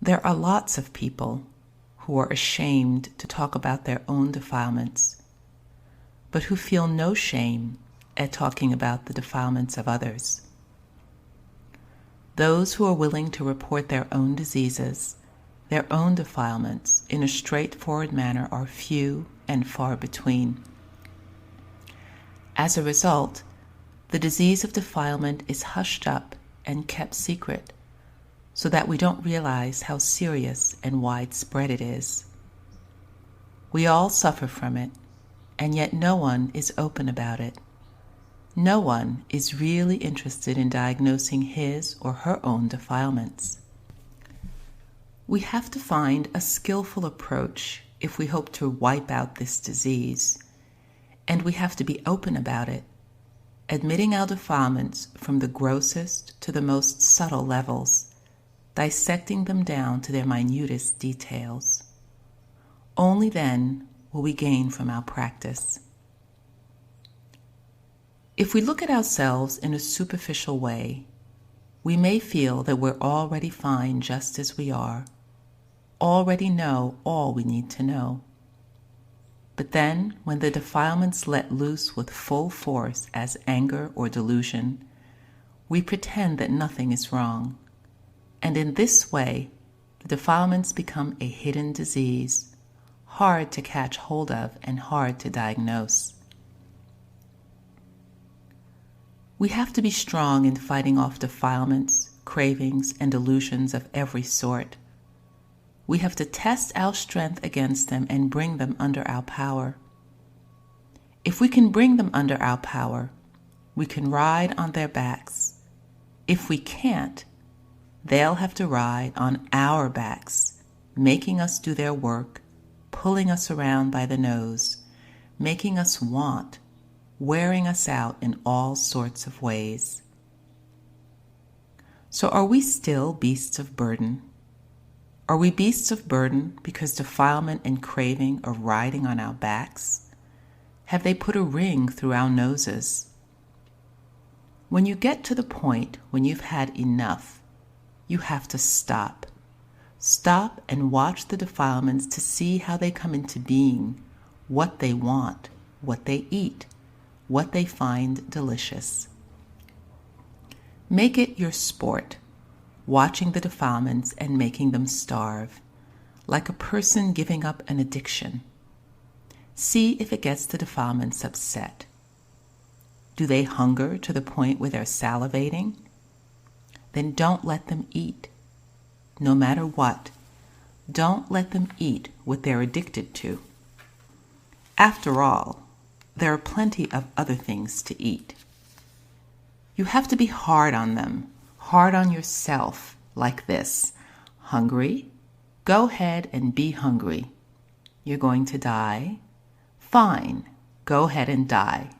There are lots of people who are ashamed to talk about their own defilements, but who feel no shame at talking about the defilements of others. Those who are willing to report their own diseases, their own defilements, in a straightforward manner are few and far between. As a result, the disease of defilement is hushed up and kept secret, so that we don't realize how serious and widespread it is. We all suffer from it, and yet no one is open about it. No one is really interested in diagnosing his or her own defilements. We have to find a skillful approach if we hope to wipe out this disease, and we have to be open about it, admitting our defilements from the grossest to the most subtle levels, dissecting them down to their minutest details. Only then will we gain from our practice. If we look at ourselves in a superficial way, we may feel that we're already fine just as we are, already know all we need to know. But then, when the defilements let loose with full force as anger or delusion, we pretend that nothing is wrong. And in this way, the defilements become a hidden disease, hard to catch hold of and hard to diagnose. We have to be strong in fighting off defilements, cravings, and delusions of every sort. We have to test our strength against them and bring them under our power. If we can bring them under our power, we can ride on their backs. If we can't, they'll have to ride on our backs, making us do their work, pulling us around by the nose, making us want, wearing us out in all sorts of ways. So are we still beasts of burden? Are we beasts of burden because defilement and craving are riding on our backs? Have they put a ring through our noses? When you get to the point when you've had enough, you have to stop. Stop and watch the defilements to see how they come into being, what they want, what they eat, what they find delicious. Make it your sport, watching the defilements and making them starve, like a person giving up an addiction. See if it gets the defilements upset. Do they hunger to the point where they're salivating? Then don't let them eat. No matter what, don't let them eat what they're addicted to. After all, there are plenty of other things to eat. You have to be hard on them, hard on yourself, like this. Hungry? Go ahead and be hungry. You're going to die? Fine, go ahead and die.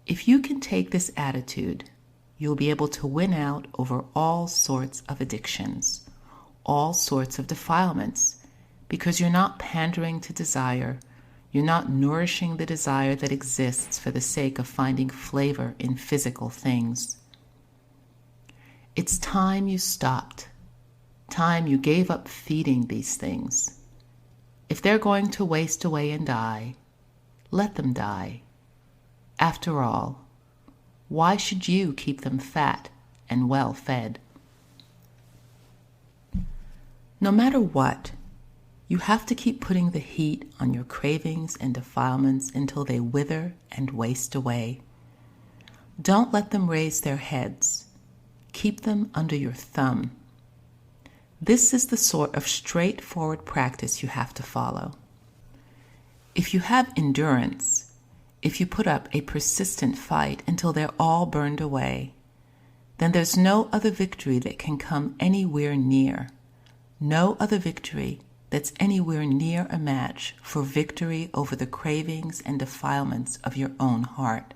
If you can take this attitude, you'll be able to win out over all sorts of addictions, all sorts of defilements, because you're not pandering to desire. You're not nourishing the desire that exists for the sake of finding flavor in physical things. It's time you stopped, time you gave up feeding these things. If they're going to waste away and die, let them die. After all, why should you keep them fat and well fed? No matter what, you have to keep putting the heat on your cravings and defilements until they wither and waste away. Don't let them raise their heads. Keep them under your thumb. This is the sort of straightforward practice you have to follow. If you have endurance, if you put up a persistent fight until they're all burned away, then there's no other victory that can come anywhere near. No other victory that's anywhere near a match for victory over the cravings and defilements of your own heart.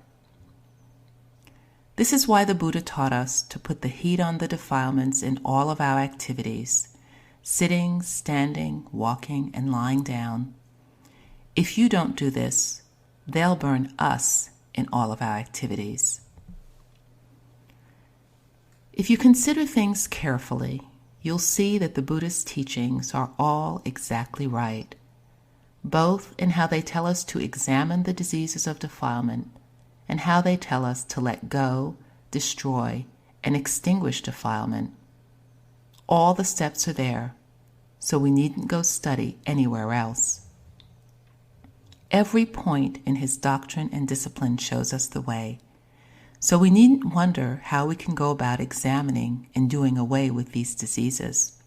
This is why the Buddha taught us to put the heat on the defilements in all of our activities, sitting, standing, walking, and lying down. If you don't do this, they'll burn us in all of our activities. If you consider things carefully, you'll see that the Buddha's teachings are all exactly right, both in how they tell us to examine the diseases of defilement and how they tell us to let go, destroy, and extinguish defilement. All the steps are there, so we needn't go study anywhere else. Every point in his doctrine and discipline shows us the way, so we needn't wonder how we can go about examining and doing away with these diseases.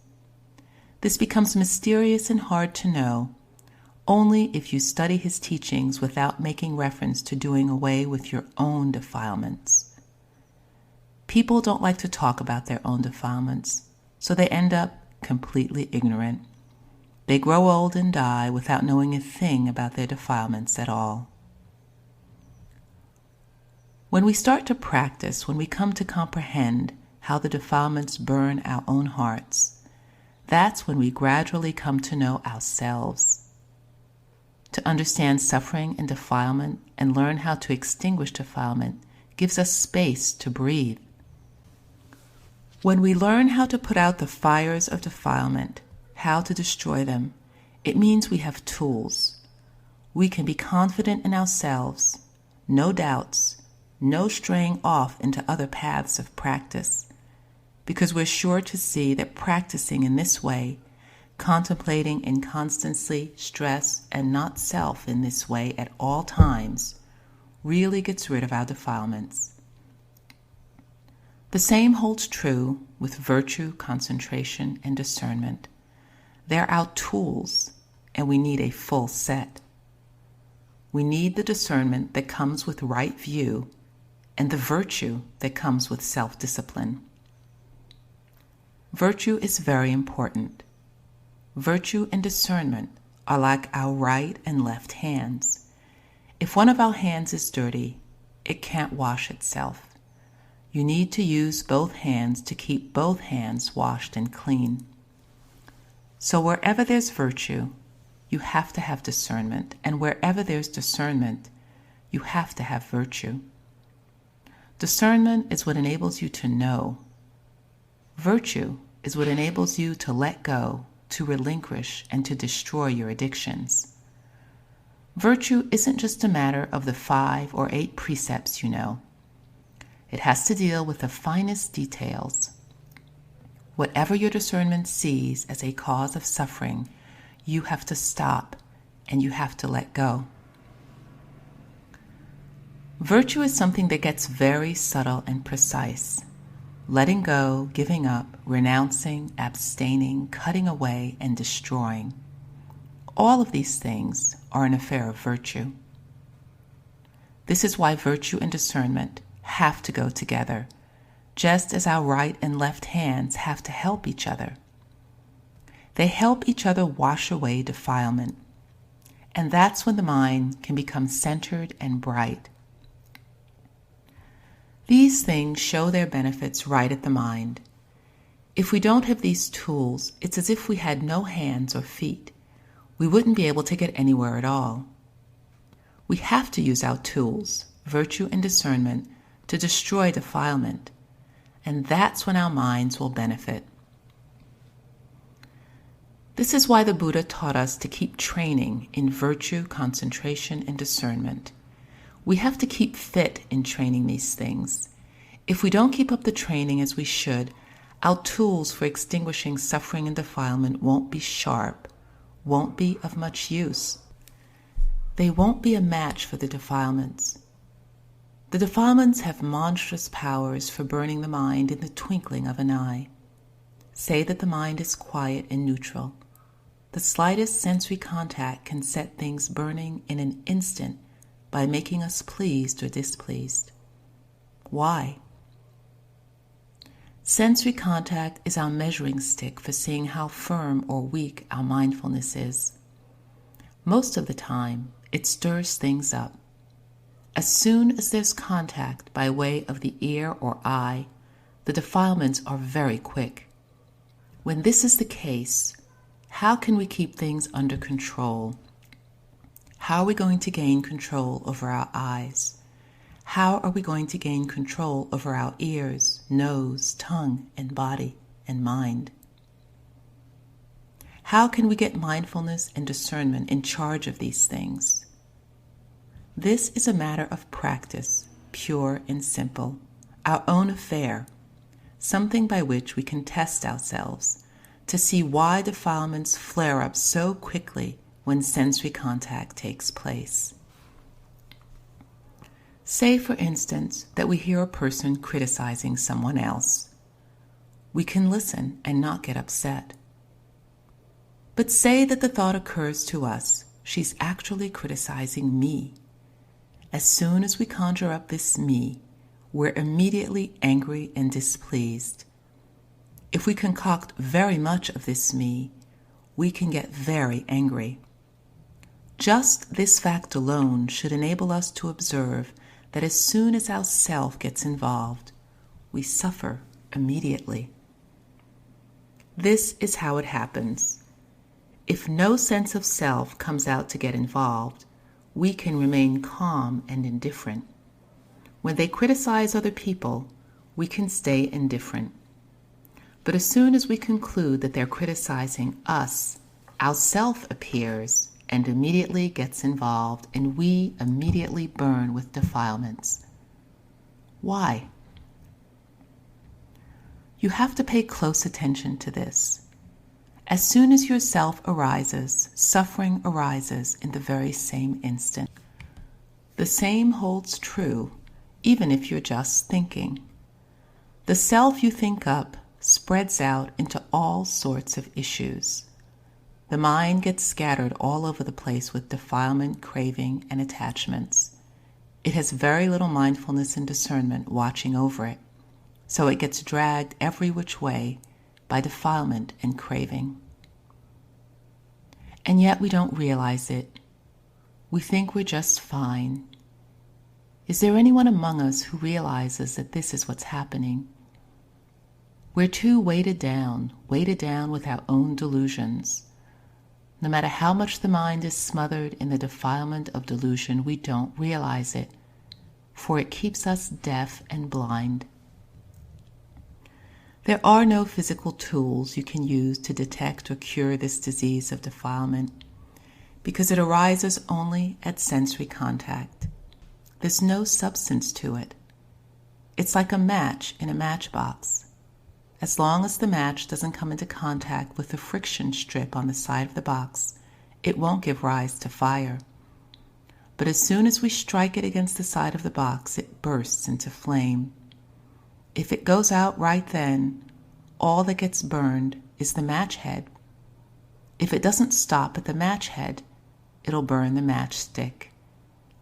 This becomes mysterious and hard to know only if you study his teachings without making reference to doing away with your own defilements. People don't like to talk about their own defilements, so they end up completely ignorant. They grow old and die without knowing a thing about their defilements at all. When we start to practice, when we come to comprehend how the defilements burn our own hearts, that's when we gradually come to know ourselves. To understand suffering and defilement and learn how to extinguish defilement gives us space to breathe. When we learn how to put out the fires of defilement, how to destroy them, it means we have tools. We can be confident in ourselves, no doubts, no straying off into other paths of practice, because we're sure to see that practicing in this way, contemplating in constancy, stress, and not self in this way at all times, really gets rid of our defilements. The same holds true with virtue, concentration, and discernment. They're our tools, and we need a full set. We need the discernment that comes with right view and the virtue that comes with self-discipline. Virtue is very important. Virtue and discernment are like our right and left hands. If one of our hands is dirty, it can't wash itself. You need to use both hands to keep both hands washed and clean. So wherever there's virtue, you have to have discernment, and wherever there's discernment, you have to have virtue. Discernment is what enables you to know. Virtue is what enables you to let go, to relinquish, and to destroy your addictions. Virtue isn't just a matter of the 5 or 8 precepts you know. It has to deal with the finest details. Whatever your discernment sees as a cause of suffering, you have to stop and you have to let go. Virtue is something that gets very subtle and precise. Letting go, giving up, renouncing, abstaining, cutting away, and destroying. All of these things are an affair of virtue. This is why virtue and discernment have to go together, just as our right and left hands have to help each other. They help each other wash away defilement, and that's when the mind can become centered and bright. These things show their benefits right at the mind. If we don't have these tools, it's as if we had no hands or feet. We wouldn't be able to get anywhere at all. We have to use our tools, virtue and discernment, to destroy defilement, and that's when our minds will benefit. This is why the Buddha taught us to keep training in virtue, concentration, and discernment. We have to keep fit in training these things. If we don't keep up the training as we should, our tools for extinguishing suffering and defilement won't be sharp, won't be of much use. They won't be a match for the defilements. The defilements have monstrous powers for burning the mind in the twinkling of an eye. Say that the mind is quiet and neutral. The slightest sensory contact can set things burning in an instant by making us pleased or displeased. Why? Sensory contact is our measuring stick for seeing how firm or weak our mindfulness is. Most of the time, it stirs things up. As soon as there's contact by way of the ear or eye, the defilements are very quick. When this is the case, how can we keep things under control? How are we going to gain control over our eyes? How are we going to gain control over our ears, nose, tongue, and body, and mind? How can we get mindfulness and discernment in charge of these things? This is a matter of practice, pure and simple, our own affair, something by which we can test ourselves to see why defilements flare up so quickly when sensory contact takes place. Say, for instance, that we hear a person criticizing someone else. We can listen and not get upset. But say that the thought occurs to us, she's actually criticizing me. As soon as we conjure up this me, we're immediately angry and displeased. If we concoct very much of this me, we can get very angry. Just this fact alone should enable us to observe that as soon as our self gets involved, we suffer immediately. This is how it happens. If no sense of self comes out to get involved, we can remain calm and indifferent. When they criticize other people, we can stay indifferent. But as soon as we conclude that they're criticizing us, our self appears and immediately gets involved, and we immediately burn with defilements. Why? You have to pay close attention to this. As soon as your self arises, suffering arises in the very same instant. The same holds true, even if you're just thinking. The self you think up spreads out into all sorts of issues. The mind gets scattered all over the place with defilement, craving, and attachments. It has very little mindfulness and discernment watching over it, so it gets dragged every which way by defilement and craving. And yet we don't realize it. We think we're just fine. Is there anyone among us who realizes that this is what's happening? We're too weighted down with our own delusions. No matter how much the mind is smothered in the defilement of delusion, we don't realize it, for it keeps us deaf and blind. There are no physical tools you can use to detect or cure this disease of defilement, because it arises only at sensory contact. There's no substance to it. It's like a match in a matchbox. As long as the match doesn't come into contact with the friction strip on the side of the box, it won't give rise to fire. But as soon as we strike it against the side of the box, it bursts into flame. If it goes out right then, all that gets burned is the match head. If it doesn't stop at the match head, it'll burn the matchstick.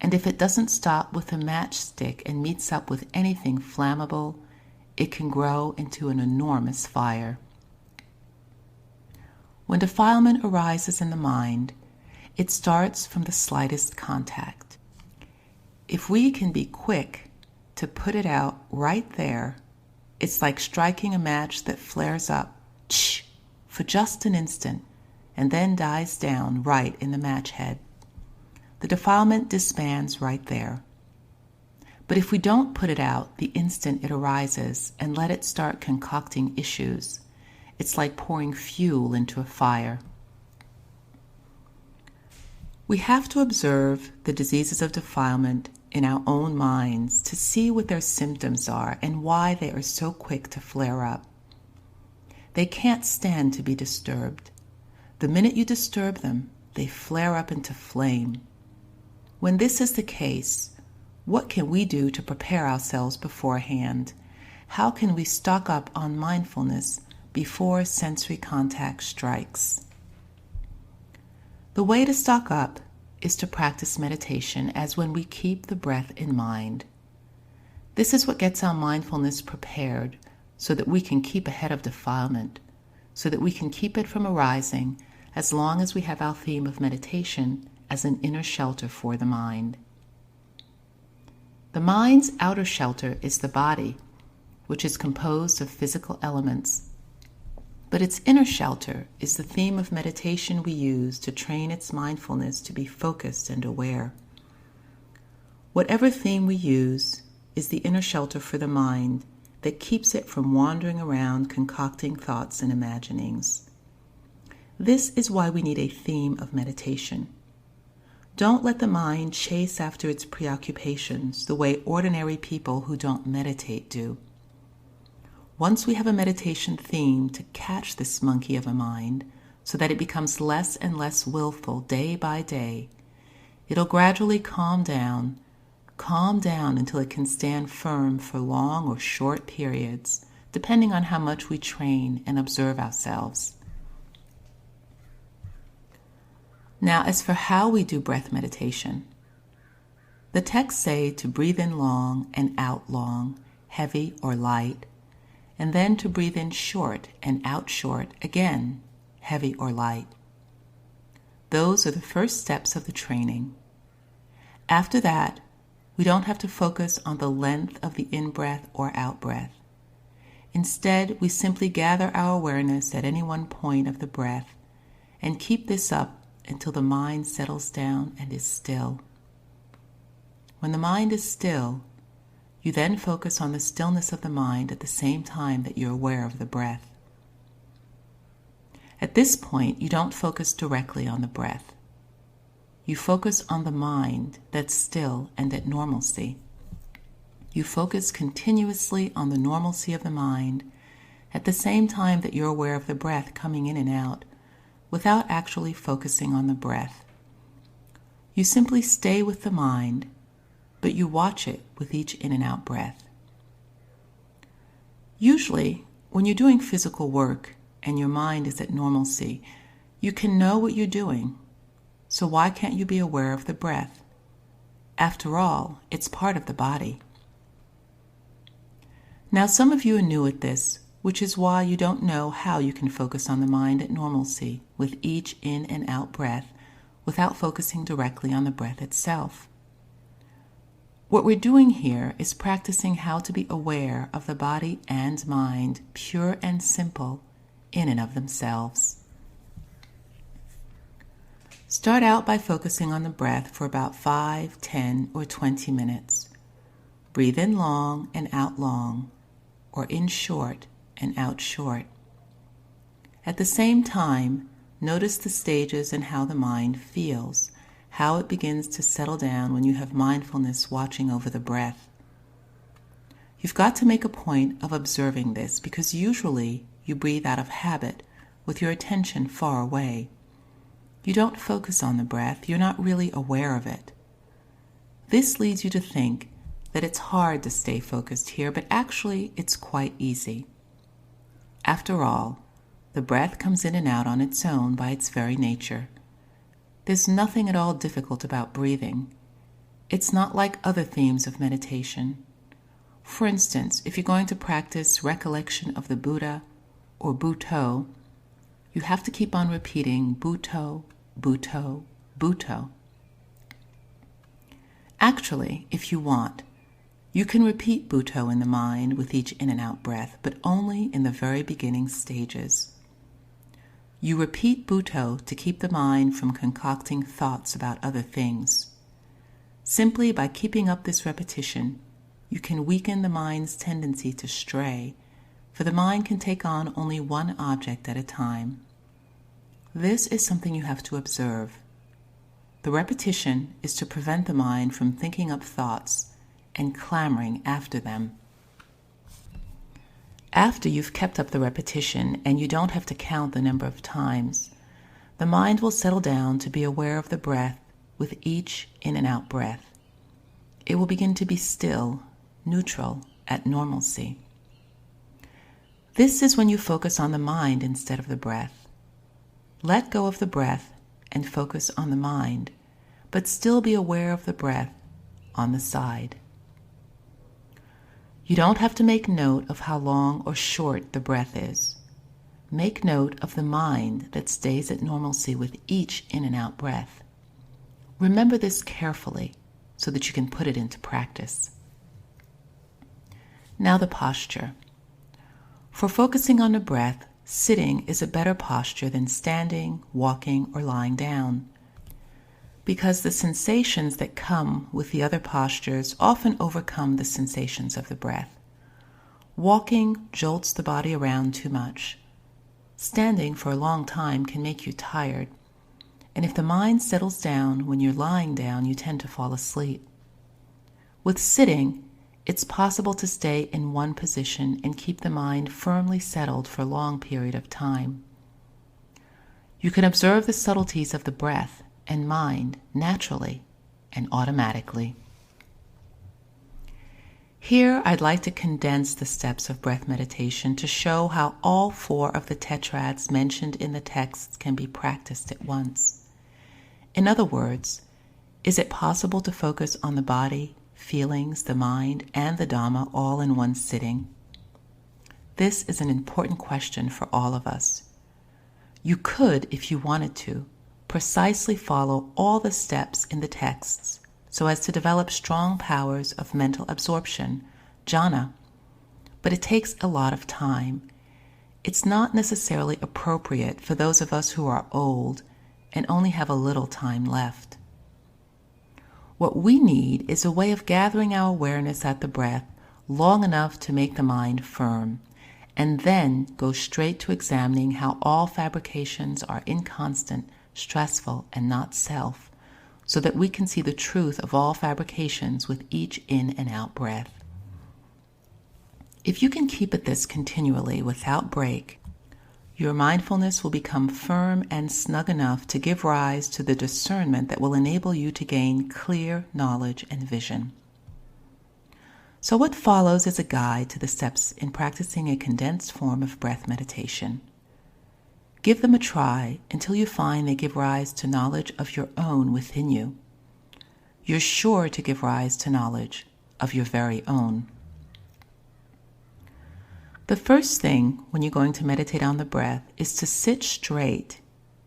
And if it doesn't stop with the matchstick and meets up with anything flammable, it can grow into an enormous fire. When defilement arises in the mind, it starts from the slightest contact. If we can be quick to put it out right there, it's like striking a match that flares up for just an instant and then dies down right in the match head. The defilement disbands right there. But if we don't put it out the instant it arises and let it start concocting issues, it's like pouring fuel into a fire. We have to observe the diseases of defilement in our own minds to see what their symptoms are and why they are so quick to flare up. They can't stand to be disturbed. The minute you disturb them, they flare up into flame. When this is the case, what can we do to prepare ourselves beforehand? How can we stock up on mindfulness before sensory contact strikes? The way to stock up is to practice meditation as when we keep the breath in mind. This is what gets our mindfulness prepared so that we can keep ahead of defilement, so that we can keep it from arising as long as we have our theme of meditation as an inner shelter for the mind. The mind's outer shelter is the body, which is composed of physical elements. But its inner shelter is the theme of meditation we use to train its mindfulness to be focused and aware. Whatever theme we use is the inner shelter for the mind that keeps it from wandering around concocting thoughts and imaginings. This is why we need a theme of meditation. Don't let the mind chase after its preoccupations the way ordinary people who don't meditate do. Once we have a meditation theme to catch this monkey of a mind so that it becomes less and less willful day by day, it'll gradually calm down until it can stand firm for long or short periods, depending on how much we train and observe ourselves. Now, as for how we do breath meditation, the texts say to breathe in long and out long, heavy or light, and then to breathe in short and out short, again, heavy or light. Those are the first steps of the training. After that, we don't have to focus on the length of the in-breath or out-breath. Instead, we simply gather our awareness at any one point of the breath and keep this up until the mind settles down and is still. When the mind is still, you then focus on the stillness of the mind at the same time that you're aware of the breath. At this point, you don't focus directly on the breath. You focus on the mind that's still and at normalcy. You focus continuously on the normalcy of the mind at the same time that you're aware of the breath coming in and out, without actually focusing on the breath. You simply stay with the mind, but you watch it with each in and out breath. Usually, when you're doing physical work and your mind is at normalcy, you can know what you're doing. So why can't you be aware of the breath? After all, it's part of the body. Now, some of you are new at this, which is why you don't know how you can focus on the mind at normalcy with each in and out breath without focusing directly on the breath itself. What we're doing here is practicing how to be aware of the body and mind, pure and simple, in and of themselves. Start out by focusing on the breath for about 5, 10, or 20 minutes. Breathe in long and out long, or in short and out short. At the same time, notice the stages and how the mind feels, how it begins to settle down when you have mindfulness watching over the breath. You've got to make a point of observing this because usually you breathe out of habit with your attention far away. You don't focus on the breath, you're not really aware of it. This leads you to think that it's hard to stay focused here, but actually it's quite easy. After all, the breath comes in and out on its own by its very nature. There's nothing at all difficult about breathing. It's not like other themes of meditation. For instance, if you're going to practice recollection of the Buddha or Bhutto, you have to keep on repeating Bhutto, Bhutto, Bhutto. Actually, if you want, you can repeat Bhutto in the mind with each in and out breath, but only in the very beginning stages. You repeat Bhutto to keep the mind from concocting thoughts about other things. Simply by keeping up this repetition, you can weaken the mind's tendency to stray, for the mind can take on only one object at a time. This is something you have to observe. The repetition is to prevent the mind from thinking up thoughts and clamoring after them. After you've kept up the repetition and you don't have to count the number of times, the mind will settle down to be aware of the breath with each in and out breath. It will begin to be still, neutral, at normalcy. This is when you focus on the mind instead of the breath. Let go of the breath and focus on the mind, but still be aware of the breath on the side. You don't have to make note of how long or short the breath is. Make note of the mind that stays at normalcy with each in and out breath. Remember this carefully so that you can put it into practice. Now the posture. For focusing on the breath, sitting is a better posture than standing, walking, or lying down, because the sensations that come with the other postures often overcome the sensations of the breath. Walking jolts the body around too much. Standing for a long time can make you tired, and if the mind settles down when you're lying down, you tend to fall asleep. With sitting, it's possible to stay in one position and keep the mind firmly settled for a long period of time. You can observe the subtleties of the breath and mind naturally and automatically. Here, I'd like to condense the steps of breath meditation to show how all 4 of the tetrads mentioned in the texts can be practiced at once. In other words, is it possible to focus on the body, feelings, the mind, and the Dhamma all in one sitting? This is an important question for all of us. You could, if you wanted to, precisely follow all the steps in the texts so as to develop strong powers of mental absorption, jhana, but it takes a lot of time. It's not necessarily appropriate for those of us who are old and only have a little time left. What we need is a way of gathering our awareness at the breath long enough to make the mind firm, and then go straight to examining how all fabrications are inconstant, stressful, and not self, so that we can see the truth of all fabrications with each in and out breath. If you can keep at this continually without break, your mindfulness will become firm and snug enough to give rise to the discernment that will enable you to gain clear knowledge and vision. So what follows is a guide to the steps in practicing a condensed form of breath meditation. Give them a try until you find they give rise to knowledge of your own within you. You're sure to give rise to knowledge of your very own. The first thing when you're going to meditate on the breath is to sit straight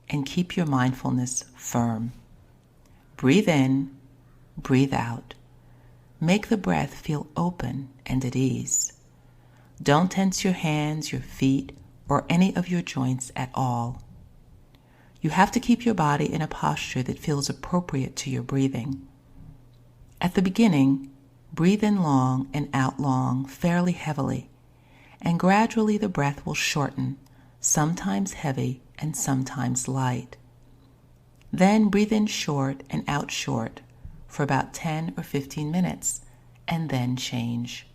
and keep your mindfulness firm. Breathe in, breathe out. Make the breath feel open and at ease. Don't tense your hands, your feet, or any of your joints at all. You have to keep your body in a posture that feels appropriate to your breathing. At the beginning, breathe in long and out long, fairly heavily, and gradually the breath will shorten, sometimes heavy and sometimes light. Then breathe in short and out short for about 10 or 15 minutes, and then change.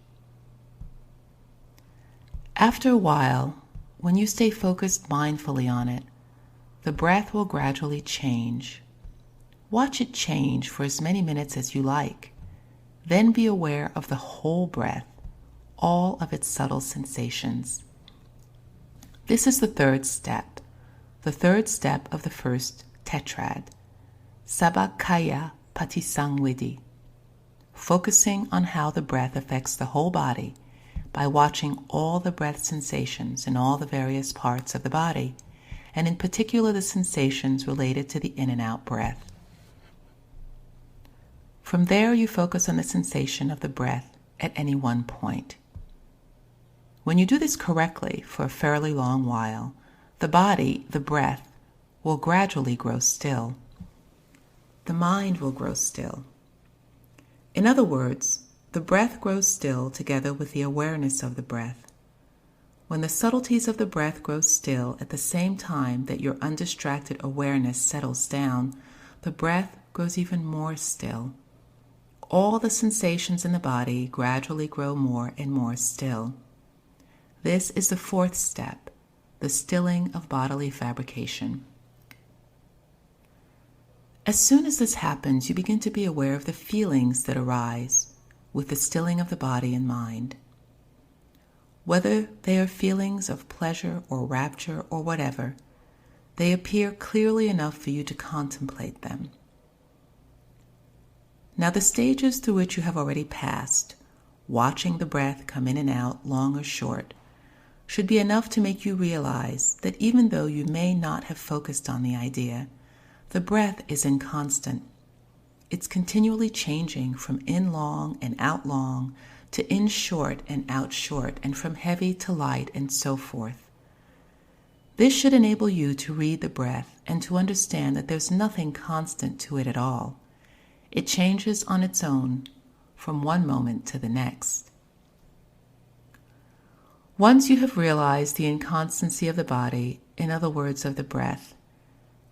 After a while, when you stay focused mindfully on it, the breath will gradually change. Watch it change for as many minutes as you like. Then be aware of the whole breath, all of its subtle sensations. This is the third step of the first tetrad, Sabakaya Patisangvidi, focusing on how the breath affects the whole body by watching all the breath sensations in all the various parts of the body, and in particular the sensations related to the in and out breath. From there, you focus on the sensation of the breath at any one point. When you do this correctly for a fairly long while, the body, the breath, will gradually grow still. The mind will grow still. In other words, the breath grows still together with the awareness of the breath. When the subtleties of the breath grow still at the same time that your undistracted awareness settles down, the breath grows even more still. All the sensations in the body gradually grow more and more still. This is the fourth step, the stilling of bodily fabrication. As soon as this happens, you begin to be aware of the feelings that arise with the stilling of the body and mind. Whether they are feelings of pleasure or rapture or whatever, they appear clearly enough for you to contemplate them. Now the stages through which you have already passed, watching the breath come in and out, long or short, should be enough to make you realize that even though you may not have focused on the idea, the breath is inconstant. It's continually changing from in long and out long to in short and out short, and from heavy to light, and so forth. This should enable you to read the breath and to understand that there's nothing constant to it at all. It changes on its own from one moment to the next. Once you have realized the inconstancy of the body, in other words, of the breath,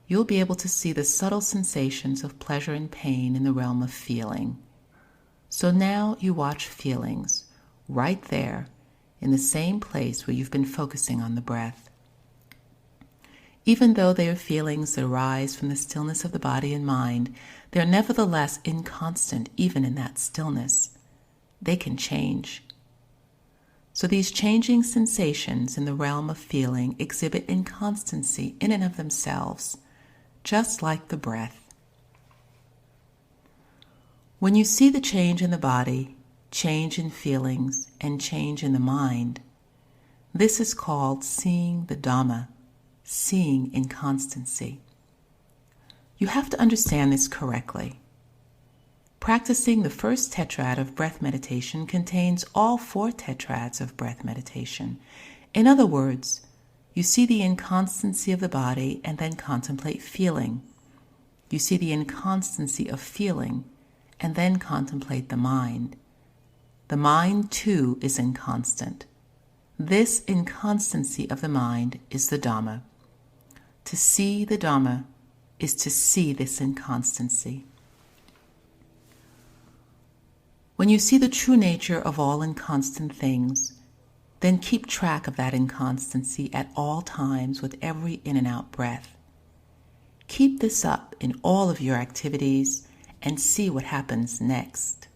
you'll be able to see the subtle sensations of pleasure and pain in the realm of feeling. So now you watch feelings right there in the same place where you've been focusing on the breath. Even though they are feelings that arise from the stillness of the body and mind, they're nevertheless inconstant even in that stillness. They can change. So these changing sensations in the realm of feeling exhibit inconstancy in and of themselves, just like the breath. When you see the change in the body, change in feelings, and change in the mind, this is called seeing the Dhamma, seeing inconstancy. You have to understand this correctly. Practicing the first tetrad of breath meditation contains all 4 tetrads of breath meditation. In other words, you see the inconstancy of the body and then contemplate feeling. You see the inconstancy of feeling and then contemplate the mind. The mind, too, is inconstant. This inconstancy of the mind is the Dhamma. To see the Dhamma is to see this inconstancy. When you see the true nature of all inconstant things, then keep track of that inconstancy at all times with every in and out breath. Keep this up in all of your activities and see what happens next.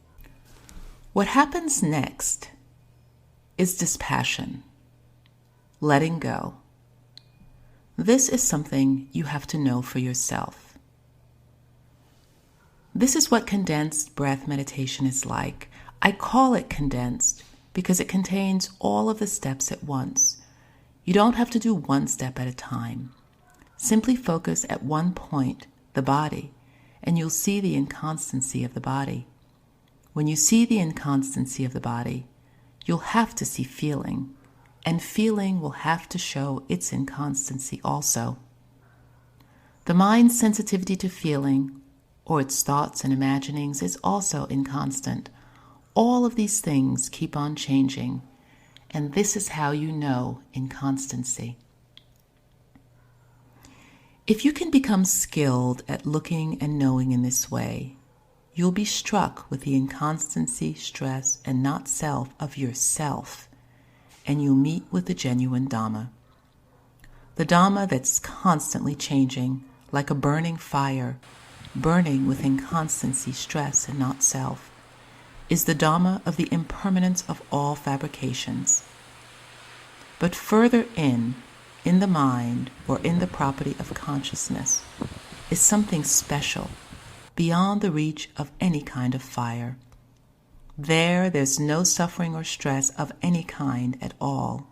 What happens next is dispassion, letting go. This is something you have to know for yourself. This is what condensed breath meditation is like. I call it condensed because it contains all of the steps at once. You don't have to do one step at a time. Simply focus at one point, the body, and you'll see the inconstancy of the body. When you see the inconstancy of the body, you'll have to see feeling, and feeling will have to show its inconstancy also. The mind's sensitivity to feeling, or its thoughts and imaginings, is also inconstant. All of these things keep on changing, and this is how you know inconstancy. If you can become skilled at looking and knowing in this way, you'll be struck with the inconstancy, stress, and not self of yourself, and you'll meet with the genuine Dhamma. The Dhamma that's constantly changing, like a burning fire, burning with inconstancy, stress, and not self, is the Dhamma of the impermanence of all fabrications. But further in the mind, or in the property of consciousness, is something special, beyond the reach of any kind of fire. There's no suffering or stress of any kind at all.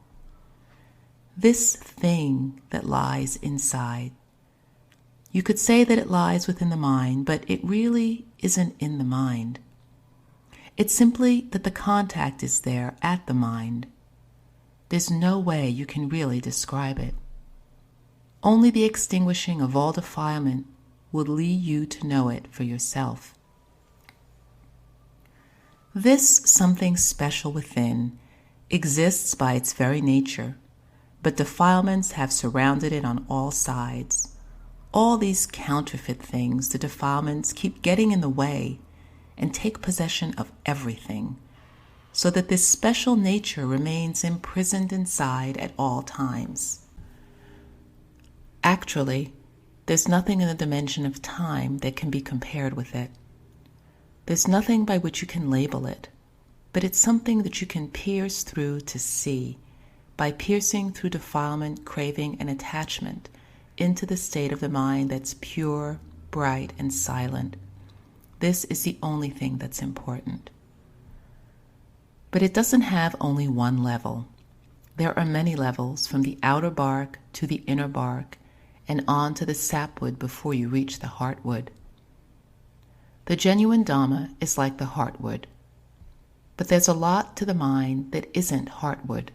This thing that lies inside, you could say that it lies within the mind, but it really isn't in the mind. It's simply that the contact is there at the mind. There's no way you can really describe it. Only the extinguishing of all defilement will lead you to know it for yourself. This something special within exists by its very nature, but defilements have surrounded it on all sides. All these counterfeit things, the defilements, keep getting in the way and take possession of everything, so that this special nature remains imprisoned inside at all times. Actually, there's nothing in the dimension of time that can be compared with it. There's nothing by which you can label it, but it's something that you can pierce through to see, by piercing through defilement, craving, and attachment into the state of the mind that's pure, bright, and silent. This is the only thing that's important. But it doesn't have only one level. There are many levels, from the outer bark to the inner bark, and on to the sapwood before you reach the heartwood. The genuine Dhamma is like the heartwood, but there's a lot to the mind that isn't heartwood.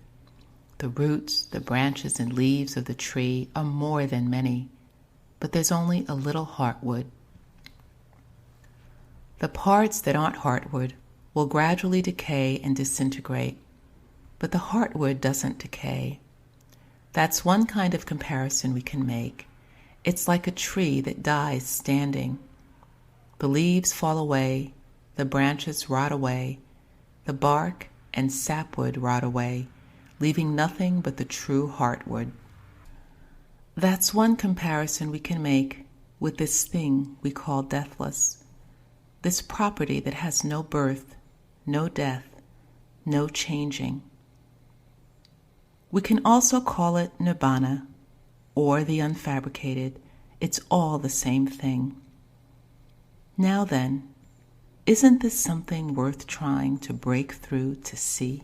The roots, the branches, and leaves of the tree are more than many, but there's only a little heartwood. The parts that aren't heartwood will gradually decay and disintegrate, but the heartwood doesn't decay. That's one kind of comparison we can make. It's like a tree that dies standing. The leaves fall away, the branches rot away, the bark and sapwood rot away, leaving nothing but the true heartwood. That's one comparison we can make with this thing we call deathless, this property that has no birth, no death, no changing. We can also call it nibbana, or the unfabricated. It's all the same thing. Now then, isn't this something worth trying to break through to see?